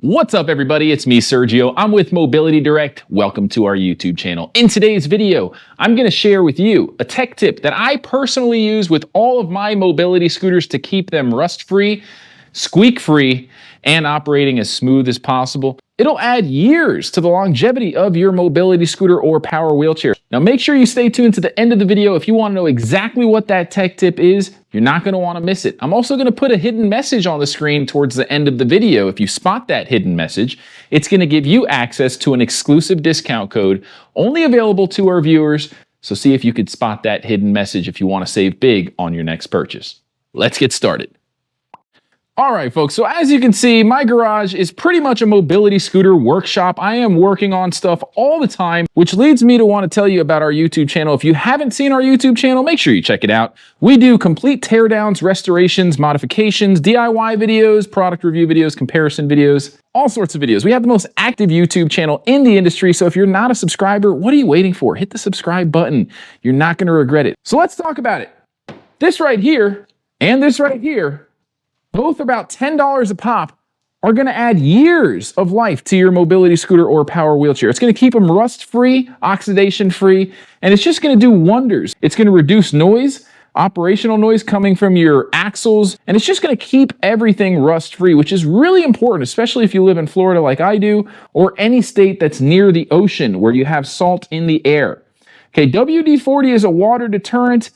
What's up everybody, it's me Sergio. I'm with Mobility Direct. Welcome to our YouTube channel. In today's video, I'm going to share with you a tech tip that I personally use with all of my mobility scooters to keep them rust-free, squeak-free, and operating as smooth as possible. It'll add years to the longevity of your mobility scooter or power wheelchair. Now make sure you stay tuned to the end of the video if you want to know exactly what that tech tip is. You're not going to want to miss it. I'm also going to put a hidden message on the screen towards the end of the video. If you spot that hidden message, it's going to give you access to an exclusive discount code only available to our viewers. So see if you could spot that hidden message if you want to save big on your next purchase. Let's get started. All right, folks, so as you can see, my garage is pretty much a mobility scooter workshop. I am working on stuff all the time, which leads me to want to tell you about our YouTube channel. If you haven't seen our YouTube channel, make sure you check it out. We do complete teardowns, restorations, modifications, DIY videos, product review videos, comparison videos, all sorts of videos. We have the most active YouTube channel in the industry, so if you're not a subscriber, what are you waiting for? Hit the subscribe button. You're not going to regret it. So let's talk about it. This right here and this right here, both about $10 a pop, are going to add years of life to your mobility scooter or power wheelchair. It's going to keep them rust-free, oxidation-free, and it's just going to do wonders. It's going to reduce noise, operational noise coming from your axles, and it's just going to keep everything rust-free, which is really important, especially if you live in Florida like I do, or any state that's near the ocean where you have salt in the air. Okay, WD-40 is a water deterrent.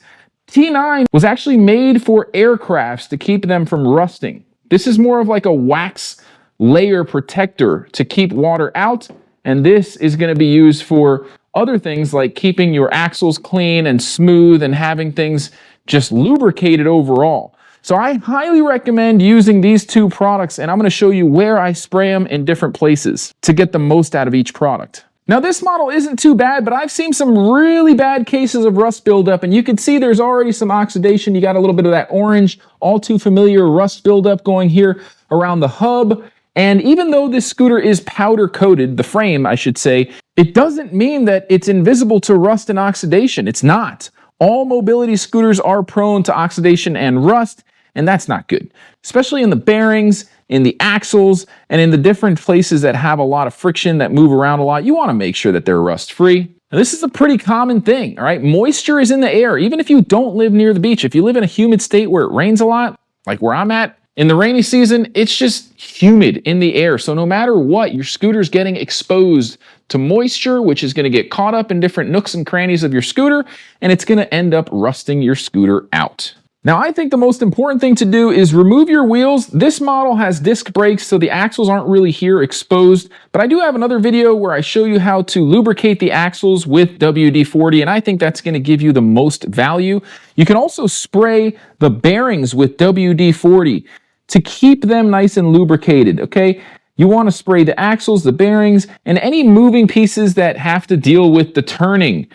T-9 was actually made for aircrafts to keep them from rusting. This is more of like a wax layer protector to keep water out, and this is going to be used for other things like keeping your axles clean and smooth and having things just lubricated overall. So I highly recommend using these two products, and I'm going to show you where I spray them in different places to get the most out of each product. Now this model isn't too bad, but I've seen some really bad cases of rust buildup, and you can see there's already some oxidation. You got a little bit of that orange, all too familiar rust buildup going here around the hub. And even though this scooter is powder coated, the frame I should say, it doesn't mean that it's invisible to rust and oxidation. It's not. All mobility scooters are prone to oxidation and rust, and that's not good, especially in the bearings, in the axles, and in the different places that have a lot of friction that move around a lot. You want to make sure that they're rust-free. Now, this is a pretty common thing, all right? Moisture is in the air, even if you don't live near the beach. If you live in a humid state where it rains a lot, like where I'm at, in the rainy season, it's just humid in the air. So no matter what, your scooter's getting exposed to moisture, which is going to get caught up in different nooks and crannies of your scooter, and it's going to end up rusting your scooter out. Now, I think the most important thing to do is remove your wheels. This model has disc brakes, so the axles aren't really here exposed, but I do have another video where I show you how to lubricate the axles with WD-40, and I think that's going to give you the most value. You can also spray the bearings with WD-40 to keep them nice and lubricated, okay? You want to spray the axles, the bearings, and any moving pieces that have to deal with the turning,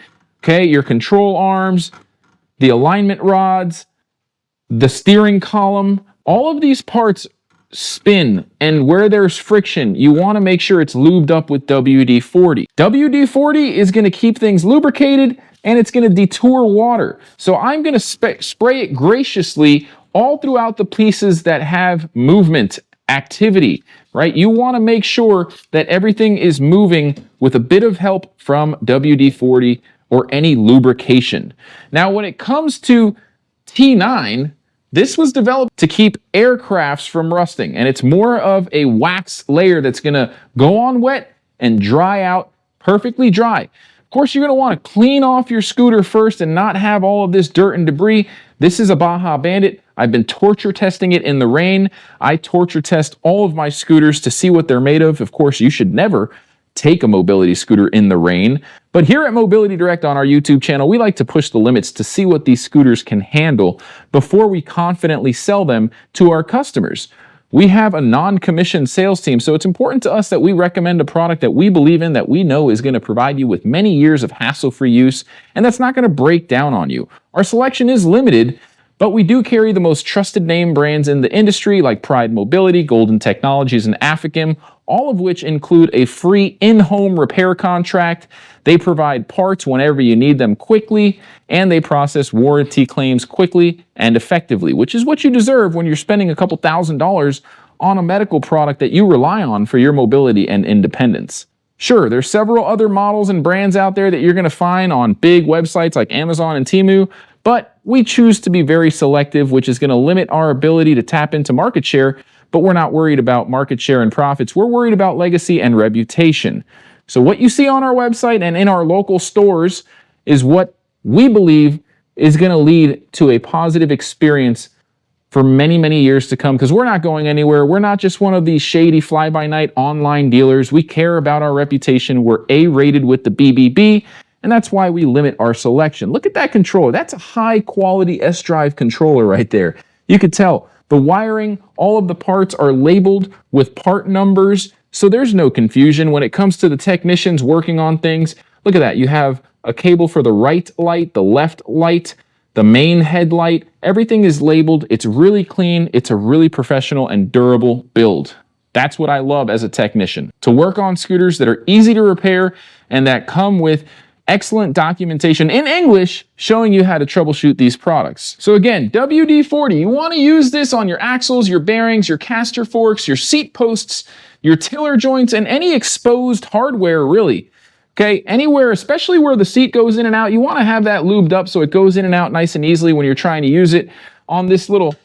okay? Your control arms, the alignment rods, the steering column, all of these parts spin, and where there's friction, you want to make sure it's lubed up with WD-40. WD-40 is going to keep things lubricated, and it's going to detour water. So I'm going to spray it graciously all throughout the pieces that have movement, activity, right? You want to make sure that everything is moving with a bit of help from WD-40 or any lubrication. Now, when it comes to T9, this was developed to keep aircrafts from rusting, and it's more of a wax layer that's going to go on wet and dry out perfectly dry. Of course, you're going to want to clean off your scooter first and not have all of this dirt and debris. This is a Baja Bandit. I've been torture testing it in the rain. I torture test all of my scooters to see what they're made of. Of course, you should never take a mobility scooter in the rain. But here at Mobility Direct on our YouTube channel, we like to push the limits to see what these scooters can handle before we confidently sell them to our customers. We have a non-commissioned sales team, so it's important to us that we recommend a product that we believe in, that we know is going to provide you with many years of hassle-free use, and that's not going to break down on you. Our selection is limited, but we do carry the most trusted name brands in the industry like Pride Mobility, Golden Technologies, and Afficam, all of which include a free in-home repair contract. They provide parts whenever you need them quickly, and they process warranty claims quickly and effectively, which is what you deserve when you're spending a couple $1,000s on a medical product that you rely on for your mobility and independence. Sure, there's several other models and brands out there that you're going to find on big websites like Amazon and Temu, but we choose to be very selective, which is going to limit our ability to tap into market share, but we're not worried about market share and profits. We're worried about legacy and reputation. So what you see on our website and in our local stores is what we believe is going to lead to a positive experience for many, many years to come, because we're not going anywhere. We're not just one of these shady fly-by-night online dealers. We care about our reputation. We're A-rated with the BBB, and that's why we limit our selection. Look at that controller. That's a high-quality S-Drive controller right there. You could tell the wiring, all of the parts are labeled with part numbers, so there's no confusion when it comes to the technicians working on things. Look at that. You have a cable for the right light, the left light, the main headlight. Everything is labeled. It's really clean. It's a really professional and durable build. That's what I love as a technician, to work on scooters that are easy to repair and that come with excellent documentation in English showing you how to troubleshoot these products. So again, WD-40, you want to use this on your axles, your bearings, your caster forks, your seat posts, your tiller joints, and any exposed hardware really. Okay, anywhere, especially where the seat goes in and out, you want to have that lubed up so it goes in and out nice and easily when you're trying to use it. On this little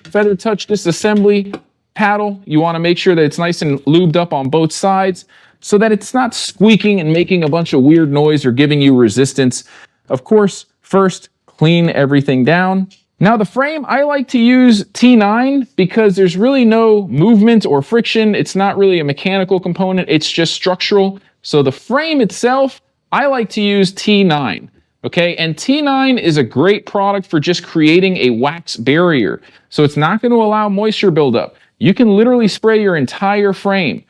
feather touch disassembly paddle, you want to make sure that it's nice and lubed up on both sides so that it's not squeaking and making a bunch of weird noise or giving you resistance. Of course, first, clean everything down. Now the frame, I like to use T9 because there's really no movement or friction. It's not really a mechanical component, it's just structural. So the frame itself, I like to use T9, okay? And T9 is a great product for just creating a wax barrier. So it's not going to allow moisture buildup. You can literally spray your entire frame.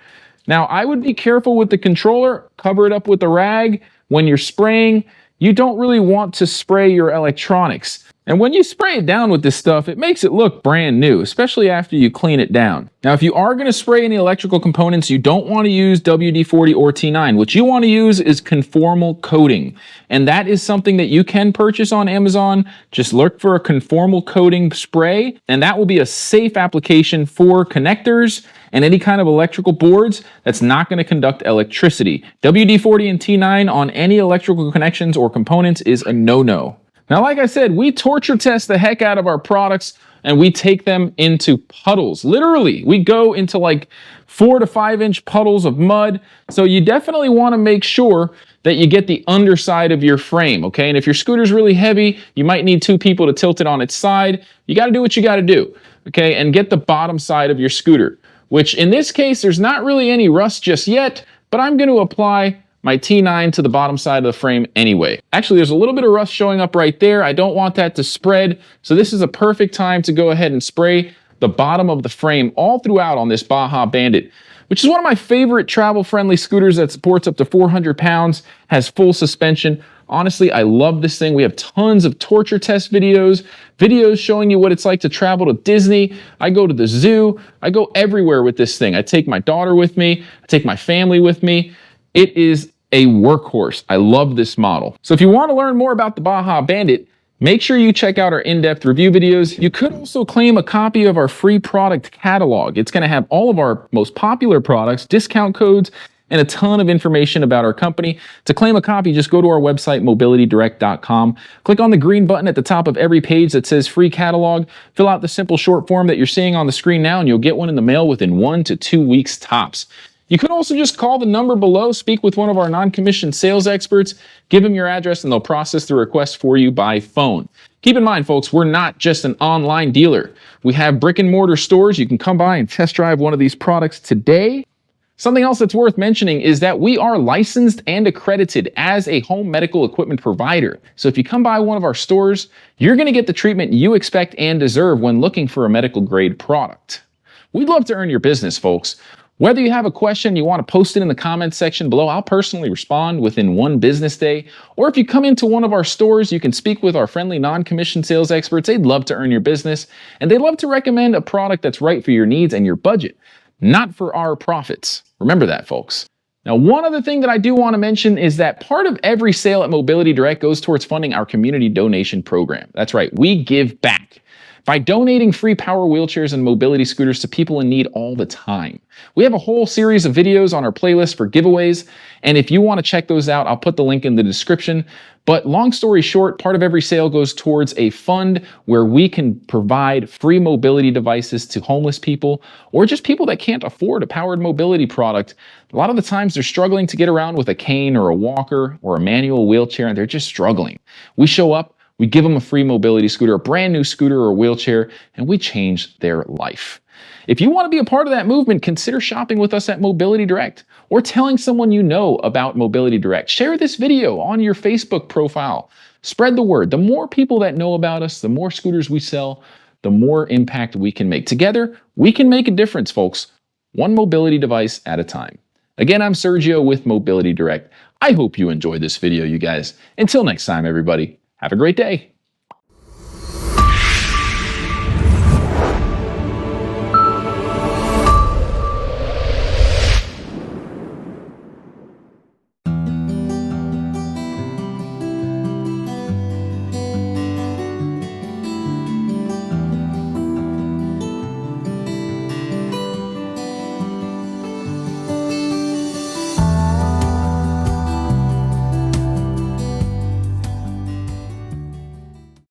Now, I would be careful with the controller, cover it up with a rag. When you're spraying, you don't really want to spray your electronics. And when you spray it down with this stuff, it makes it look brand new, especially after you clean it down. Now, if you are going to spray any electrical components, you don't want to use WD-40 or T9. What you want to use is Conformal coating. And that is something that you can purchase on Amazon. Just look for a Conformal coating spray, and that will be a safe application for connectors and any kind of electrical boards that's not going to conduct electricity. WD-40 and T9 on any electrical connections or components is a no-no. Now, like I said, we torture test the heck out of our products and we take them into puddles. Literally, we go into like 4 to 5 inch puddles of mud. So you definitely want to make sure that you get the underside of your frame, okay? And if your scooter's really heavy, you might need 2 people to tilt it on its side. You got to do what you got to do, okay? And get the bottom side of your scooter, which in this case, there's not really any rust just yet, but I'm going to apply my T9 to the bottom side of the frame anyway. Actually, there's a little bit of rust showing up right there. I don't want that to spread. So this is a perfect time to go ahead and spray the bottom of the frame all throughout on this Baja Bandit, which is one of my favorite travel-friendly scooters that supports up to 400 pounds, has full suspension. Honestly, I love this thing. We have tons of torture test videos showing you what it's like to travel to Disney. I go to the zoo. I go everywhere with this thing. I take my daughter with me. I take my family with me. It is a workhorse. I love this model. So if you want to learn more about the Baja Bandit, make sure you check out our in-depth review videos. You could also claim a copy of our free product catalog. It's going to have all of our most popular products, discount codes, and a ton of information about our company. To claim a copy, just go to our website, mobilitydirect.com. Click on the green button at the top of every page that says free catalog. Fill out the simple short form that you're seeing on the screen now, and you'll get one in the mail within 1 to 2 weeks tops. You could also just call the number below, speak with one of our non-commissioned sales experts, give them your address, and they'll process the request for you by phone. Keep in mind, folks, we're not just an online dealer. We have brick and mortar stores. You can come by and test drive one of these products today. Something else that's worth mentioning is that we are licensed and accredited as a home medical equipment provider. So if you come by one of our stores, you're going to get the treatment you expect and deserve when looking for a medical grade product. We'd love to earn your business, folks. Whether you have a question, you want to post it in the comments section below, I'll personally respond within 1 business day. Or if you come into one of our stores, you can speak with our friendly non-commissioned sales experts. They'd love to earn your business, and they'd love to recommend a product that's right for your needs and your budget, not for our profits. Remember that, folks. Now, one other thing that I do want to mention is that part of every sale at Mobility Direct goes towards funding our community donation program. That's right, we give back. by donating free power wheelchairs and mobility scooters to people in need all the time. We have a whole series of videos on our playlist for giveaways, and if you want to check those out, I'll put the link in the description. But long story short, part of every sale goes towards a fund where we can provide free mobility devices to homeless people or just people that can't afford a powered mobility product. A lot of the times they're struggling to get around with a cane or a walker or a manual wheelchair, and they're just struggling. We show up, we give them a free mobility scooter, a brand new scooter or wheelchair, and we change their life. If you want to be a part of that movement, consider shopping with us at Mobility Direct or telling someone you know about Mobility Direct. Share this video on your Facebook profile. Spread the word. The more people that know about us, the more scooters we sell, the more impact we can make. Together, we can make a difference, folks, one mobility device at a time. Again, I'm Sergio with Mobility Direct. I hope you enjoyed this video, you guys. Until next time, everybody. Have a great day.